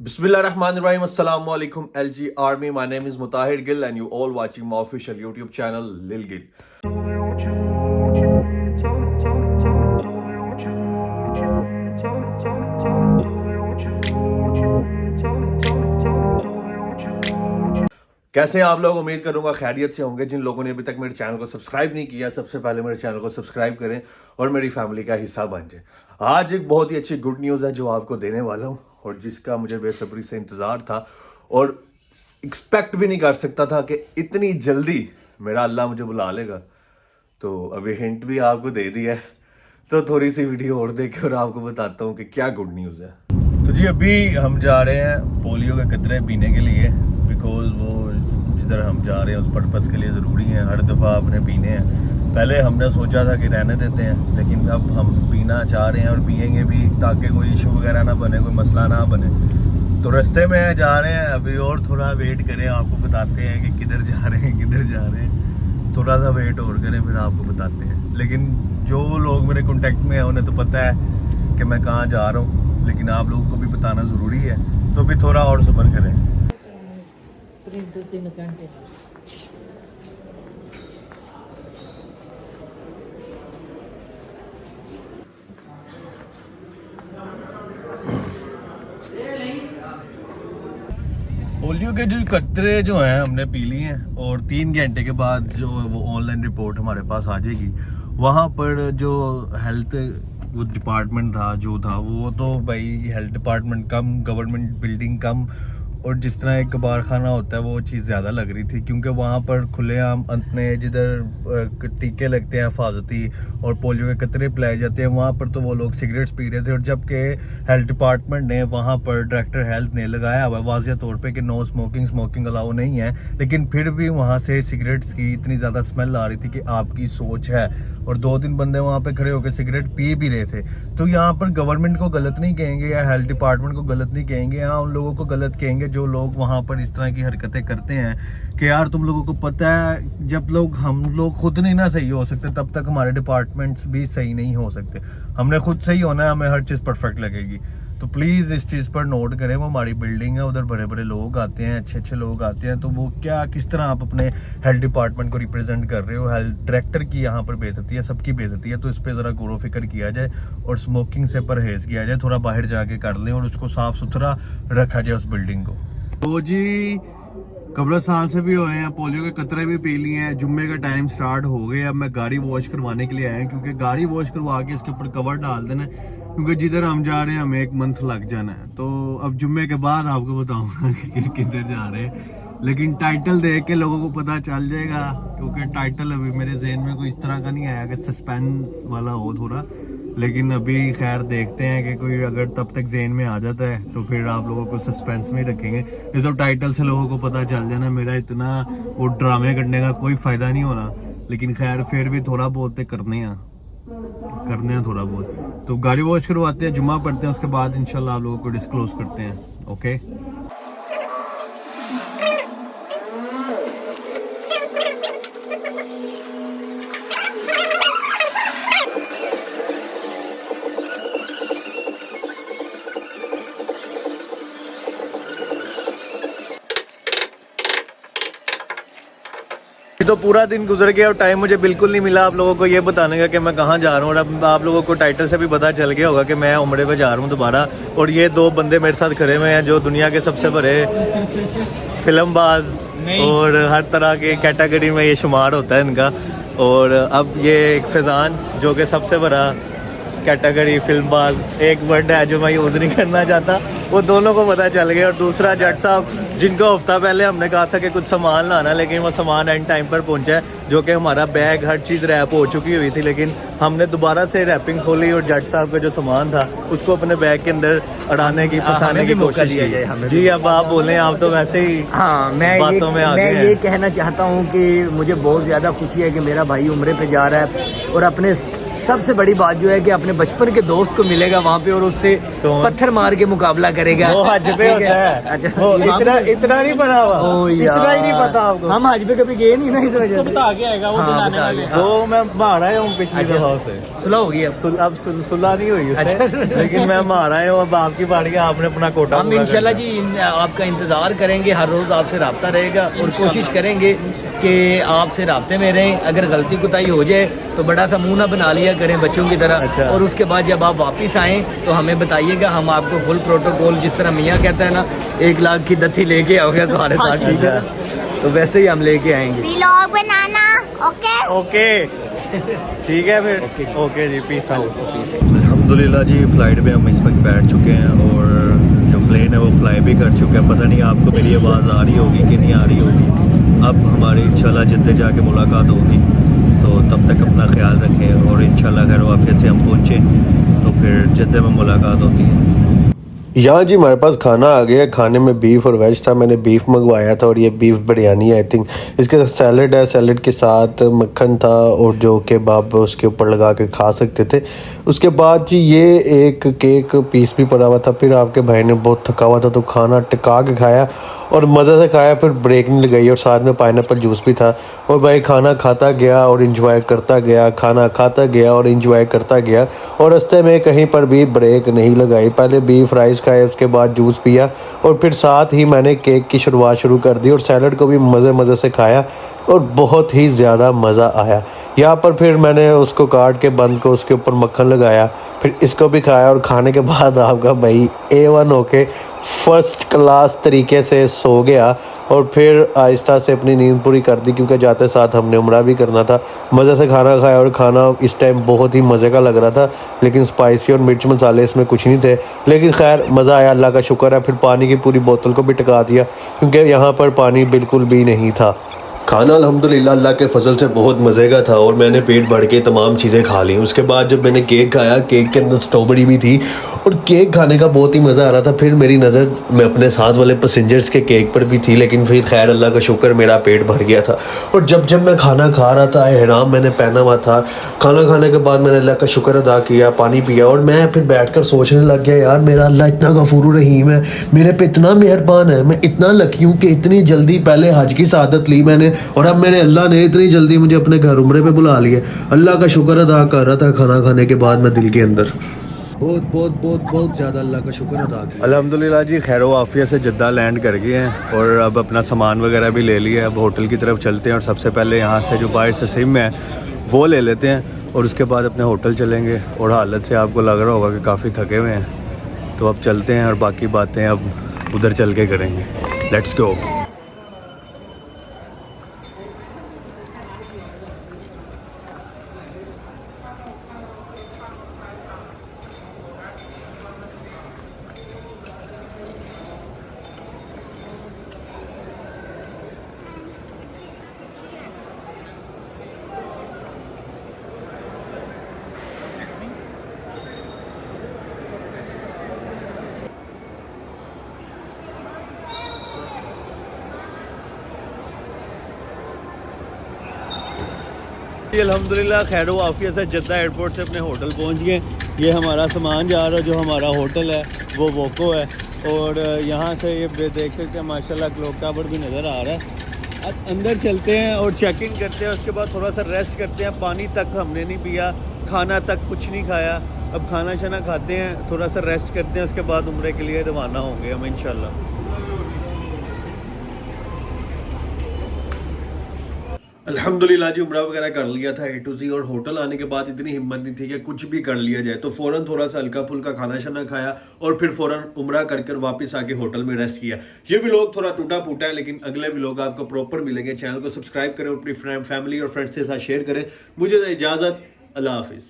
Bismillahirrahmanirrahim. Assalamu alaikum LG Army. My name is Mutahir Gill and you all watching my official YouTube channel Lil Gill. कैसे हैं आप लोग? उम्मीद करूंगा खैरियत से होंगे। जिन लोगों ने अभी तक मेरे चैनल को सब्सक्राइब नहीं किया, सबसे पहले मेरे चैनल को सब्सक्राइब करें और मेरी फैमिली का हिस्सा बन जाए। आज एक बहुत ही अच्छी गुड न्यूज़ है जो आपको देने वाला हूं और जिसका मुझे बेसब्री से इंतज़ार था और एक्सपेक्ट भी नहीं कर सकता था कि इतनी जल्दी मेरा अल्लाह मुझे बुला लेगा। तो अभी हिंट भी आपको दे दिया है, तो थोड़ी सी वीडियो और देख और आपको बताता हूँ कि क्या गुड न्यूज़ है। तो जी अभी हम जा रहे हैं पोलियो के कतरे पीने के लिए, बिकॉज वो जिधर हम जा रहे हैं उस पर्पस के लिए ज़रूरी है, हर दफ़ा आपने पीने हैं। पहले हमने सोचा था कि रहने देते हैं, लेकिन अब हम पीना चाह रहे हैं और पियेंगे भी ताकि कोई इशू वगैरह ना बने, कोई मसला ना बने। तो रास्ते में जा रहे हैं अभी, और थोड़ा वेट करें, आपको बताते हैं कि किधर जा रहे हैं किधर जा रहे हैं। थोड़ा सा वेट और करें फिर आपको बताते हैं। लेकिन जो लोग मेरे कॉन्टेक्ट में हैं उन्हें तो पता है कि मैं कहाँ जा रहा हूँ, लेकिन आप लोगों को भी बताना ज़रूरी है, तो भी थोड़ा और सब्र करें। पोलियो के जो कतरे जो हैं हमने पी लिए हैं और 3 घंटे के बाद जो वो ऑनलाइन रिपोर्ट हमारे पास आ जाएगी। वहाँ पर जो हेल्थ वो डिपार्टमेंट था जो था वो तो भाई हेल्थ डिपार्टमेंट कम, गवर्नमेंट बिल्डिंग कम, और जिस तरह एक कबार खाना होता है वो चीज़ ज़्यादा लग रही थी, क्योंकि वहाँ पर खुलेआम अपने जिधर टीके लगते हैं हिफाजती और पोलियो के कतरे पिलाए जाते हैं, वहाँ पर तो वो लोग सिगरेट्स पी रहे थे। और जबकि हेल्थ डिपार्टमेंट ने वहाँ पर डायरेक्टर हेल्थ ने लगाया हुआ वाज़िया तौर पे कि नो स्मोकिंग अलाउ नहीं है, लेकिन फिर भी वहाँ से सिगरेट्स की इतनी ज़्यादा स्मेल आ रही थी कि आपकी सोच है। और 2-3 बंदे वहाँ पे खड़े होकर सिगरेट पी भी रहे थे। तो यहाँ पर गवर्नमेंट को गलत नहीं कहेंगे या हेल्थ डिपार्टमेंट को गलत नहीं कहेंगे, यहाँ उन लोगों को गलत कहेंगे जो लोग वहाँ पर इस तरह की हरकतें करते हैं कि यार तुम लोगों को पता है जब हम लोग खुद नहीं ना सही हो सकते तब तक हमारे डिपार्टमेंट्स भी सही नहीं हो सकते। हमने खुद सही होना है, हमें हर चीज़ परफेक्ट लगेगी। तो प्लीज़ इस चीज़ पर नोट करें। वो हमारी बिल्डिंग है, उधर बड़े बड़े लोग आते हैं, अच्छे लोग आते हैं, तो वो क्या किस तरह आप अपने हेल्थ डिपार्टमेंट को रिप्रेजेंट कर रहे हो। हेल्थ डायरेक्टर की यहाँ पर बेइज्जती है, सबकी बेइज्जती है। तो इस पर ज़रा गौर फिक्र किया जाए और स्मोकिंग से परहेज़ किया जाए, थोड़ा बाहर जाके कर लें और उसको साफ़ सुथरा रखा जाए उस बिल्डिंग को। तो जी कब्रिस्तान से भी हुए हैं, पोलियो के कतरे भी पी लिए हैं, जुम्मे का टाइम स्टार्ट हो गया। अब मैं गाड़ी वॉश करवाने के लिए आया, क्योंकि गाड़ी वॉश करवा के इसके ऊपर कवर डाल देना, क्योंकि जिधर हम जा रहे हैं हमें 1 मंथ लग जाना है। तो अब जुम्मे के बाद आपको बताऊंगा कि किधर जा रहे हैं, लेकिन टाइटल देख के लोगों को पता चल जाएगा, क्योंकि टाइटल अभी मेरे जहन में कोई इस तरह का नहीं आया कि सस्पेंस वाला हो थोड़ा। लेकिन अभी खैर देखते हैं कि कोई अगर तब तक जहन में आ जाता है तो फिर आप लोगों को सस्पेंस में रखेंगे। ये तो टाइटल से लोगों को पता चल जाना, मेरा इतना वो ड्रामे करने का कोई फ़ायदा नहीं होना। लेकिन खैर फिर भी थोड़ा बहुत करने हैं थोड़ा बहुत। तो गाड़ी वॉश करवाते हैं, जुम्मा पढ़ते हैं, उसके बाद इंशाल्लाह आप लोगों को डिस्क्लोज करते हैं। ओके तो पूरा दिन गुजर गया और टाइम मुझे बिल्कुल नहीं मिला आप लोगों को ये बताने का कि मैं कहाँ जा रहा हूँ। और अब आप लोगों को टाइटल से भी पता चल गया होगा कि मैं उम्रे पे जा रहा हूँ दोबारा। और ये 2 बंदे मेरे साथ खड़े हुए हैं जो दुनिया के सबसे बड़े फिल्मबाज और हर तरह के कैटेगरी में ये शुमार होता है इनका। और अब ये एक फैज़ान जो कि सबसे बड़ा कैटेगरी फिल्मबाज, एक वर्ड है जो मैं यूज़ नहीं करना चाहता, वो दोनों को पता चल गया। और दूसरा जट साहब, जिनको हफ्ता पहले हमने कहा था कि कुछ सामान लाना, लेकिन वो सामान एंड टाइम पर पहुंचा है, जो कि हमारा बैग हर चीज़ रैप हो चुकी हुई थी, लेकिन हमने दोबारा से रैपिंग खोली और जट साहब का जो सामान था उसको अपने बैग के अंदर अड़ाने की फंसाने की कोशिश की। जी अब आप बोलें, आप तो वैसे ही बातों में मैं ये कहना चाहता हूँ कि मुझे बहुत ज़्यादा खुशी है कि मेरा भाई उम्रे पे जा रहा है और अपने सबसे बड़ी बात जो है कि अपने बचपन के दोस्त को मिलेगा वहाँ पे और उससे पत्थर मार के मुकाबला करेगा। वो हज पे होता है। अच्छा, वो इतना नहीं पता हुआ, इतना ही नहीं पता आपको। हम हज पे कभी गए नहीं ना इस वजह से। बता के आएगा वो दिलाने वाले। वो मैं मारा है हूँ पिछली दफा से। सुलह होगी अब सुलह नहीं हुई उससे, लेकिन मैं मारा है अब आपकी पार्टी का आपने अपना कोटा। हम इंशाल्लाह जी आपका इंतजार करेंगे, हर रोज आपसे रब्ता रहेगा और कोशिश करेंगे कि आपसे राब्ते में रहें। अगर गलती कोताही हो जाए तो बड़ा सा मुंह ना बना लिया करें बच्चों की तरह। अच्छा। और उसके बाद जब आप वापस आएँ तो हमें बताइएगा, हम आपको फुल प्रोटोकॉल, जिस तरह मियाँ कहता है ना 1 लाख की दत्ती लेके आओगे तुम्हारे साथ, ठीक है? तो वैसे ही हम लेके आएंगे। व्लॉग बनाना। ओके ठीक है फिर। ओके जी, पीस आउट। अल्हम्दुलिल्लाह जी, फ्लाइट पे हम इस वक्त बैठ चुके हैं और जो प्लेन है वो फ्लाई भी कर चुके हैं। पता नहीं आपको मेरी आवाज़ आ रही होगी कि नहीं आ रही होगी। अब हमारी इंशाल्लाह जिद्दे जाके मुलाकात होगी, तो तब तक अपना ख्याल रखें और इंशाल्लाह खैर वाफियत से हम पहुँचे तो फिर जिद्दे में मुलाकात होती है। यहाँ जी हमारे पास खाना आ गया। खाने में बीफ और वेज था। मैंने बीफ मंगवाया था और ये बीफ बिरयानी आई थिंक। इसके साथ सैलड है, सैलड के साथ मक्खन था और जो केबाब उसके ऊपर लगा के खा सकते थे। उसके बाद जी ये एक केक पीस भी पड़ा हुआ था। फिर आपके भाई ने बहुत थका हुआ था तो खाना टिका के खाया और मज़े से खाया, फिर ब्रेक नहीं लगाई और साथ में पाइनएप्पल जूस भी था। और भाई खाना खाता गया और इंजॉय करता गया, खाना खाता गया और इंजॉय करता गया और रास्ते में कहीं पर भी ब्रेक नहीं लगाई। पहले बीफ राइस खाए, उसके बाद जूस पिया और फिर साथ ही मैंने केक की शुरुआत शुरू कर दी और सैलड को भी मज़े से खाया और बहुत ही ज़्यादा मज़ा आया। यहाँ पर फिर मैंने उसको काट के बंद को उसके ऊपर मक्खन लगाया, फिर इसको भी खाया और खाने के बाद आपका भाई A1 होके फर्स्ट क्लास तरीके से सो गया और फिर आहिस्ता से अपनी नींद पूरी कर दी क्योंकि जाते साथ हमने उम्रा भी करना था। मज़े से खाना खाया और खाना इस टाइम बहुत ही मज़े का लग रहा था, लेकिन स्पाइसी और मिर्च मसाले इसमें कुछ नहीं थे, लेकिन खैर मज़ा आया, अल्लाह का शुक्र है। फिर पानी की पूरी बोतल को भी टिका दिया क्योंकि यहाँ पर पानी बिल्कुल भी नहीं था। खाना अल्हम्दुलिल्लाह अल्लाह के फजल से बहुत मज़े का था और मैंने पेट भर के तमाम चीज़ें खा ली। उसके बाद जब मैंने केक खाया, केक के अंदर स्ट्रॉबेरी भी थी और केक खाने का बहुत ही मज़ा आ रहा था। फिर मेरी नज़र मैं अपने साथ वाले पैसेंजर्स के केक पर भी थी, लेकिन फिर खैर अल्लाह का शुक्र मेरा पेट भर गया था। और जब मैं खाना खा रहा था, एहराम मैंने पहना हुआ था, खाना खाने के बाद मैंने अल्लाह का शुक्र अदा किया, पानी पिया और मैं फिर बैठ कर सोचने लग गया, यार मेरा अल्लाह इतना गफूर रहीम है, मेरे पे इतना मेहरबान है, मैं इतना लकी हूँ कि इतनी जल्दी पहले हज की सआदत ली मैंने और अब मेरे अल्लाह ने इतनी जल्दी मुझे अपने घर उम्रे पे बुला लिया। अल्लाह का शुक्र अदा कर रहा था खाना खाने के बाद मैं दिल के अंदर। बहुत ज़्यादा अल्लाह का शुक्र अदा किया। अल्हम्दुलिल्लाह जी, खैर वाफिया से जद्दा लैंड कर गए हैं और अब अपना सामान वगैरह भी ले लिया है। अब होटल की तरफ चलते हैं और सबसे पहले यहाँ से जो बाहर से सिम है वो ले लेते हैं और उसके बाद अपने होटल चलेंगे। और हालत से आपको लग रहा होगा कि काफ़ी थके हुए हैं, तो अब चलते हैं और बाकी बातें अब उधर चल के करेंगे। Let's go. अल्हम्दुलिल्लाह खैर वाफिया से जद्दा एयरपोर्ट से अपने होटल पहुंच गए। ये हमारा सामान जा रहा है, जो हमारा होटल है वो वोको है और यहाँ से ये देख सकते हैं माशाल्लाह क्लॉक टावर भी नज़र आ रहा है। अब अंदर चलते हैं और चेकिंग करते हैं, उसके बाद थोड़ा सा रेस्ट करते हैं। पानी तक हमने नहीं पिया, खाना तक कुछ नहीं खाया। अब खाना शाना खाते हैं, थोड़ा सा रेस्ट करते हैं, उसके बाद उम्रे के लिए रवाना होंगे हम इंशाल्लाह। अल्हम्दुलिल्लाह जी, उम्रा वगैरह कर लिया था A to Z और होटल आने के बाद इतनी हिम्मत नहीं थी कि कुछ भी कर लिया जाए, तो फ़ौरन थोड़ा सा हल्का फुल्का खाना शाना खाया और फिर फ़ौरन उम्रा करके वापस आके होटल में रेस्ट किया। ये व्लॉग थोड़ा टूटा फूटा है, लेकिन अगले व्लॉग आपको प्रॉपर मिलेंगे। चैनल को सब्सक्राइब करें, अपनी फैमिली और फ्रेंड्स के साथ शेयर करें। मुझे इजाज़त, अल्लाह हाफिज़।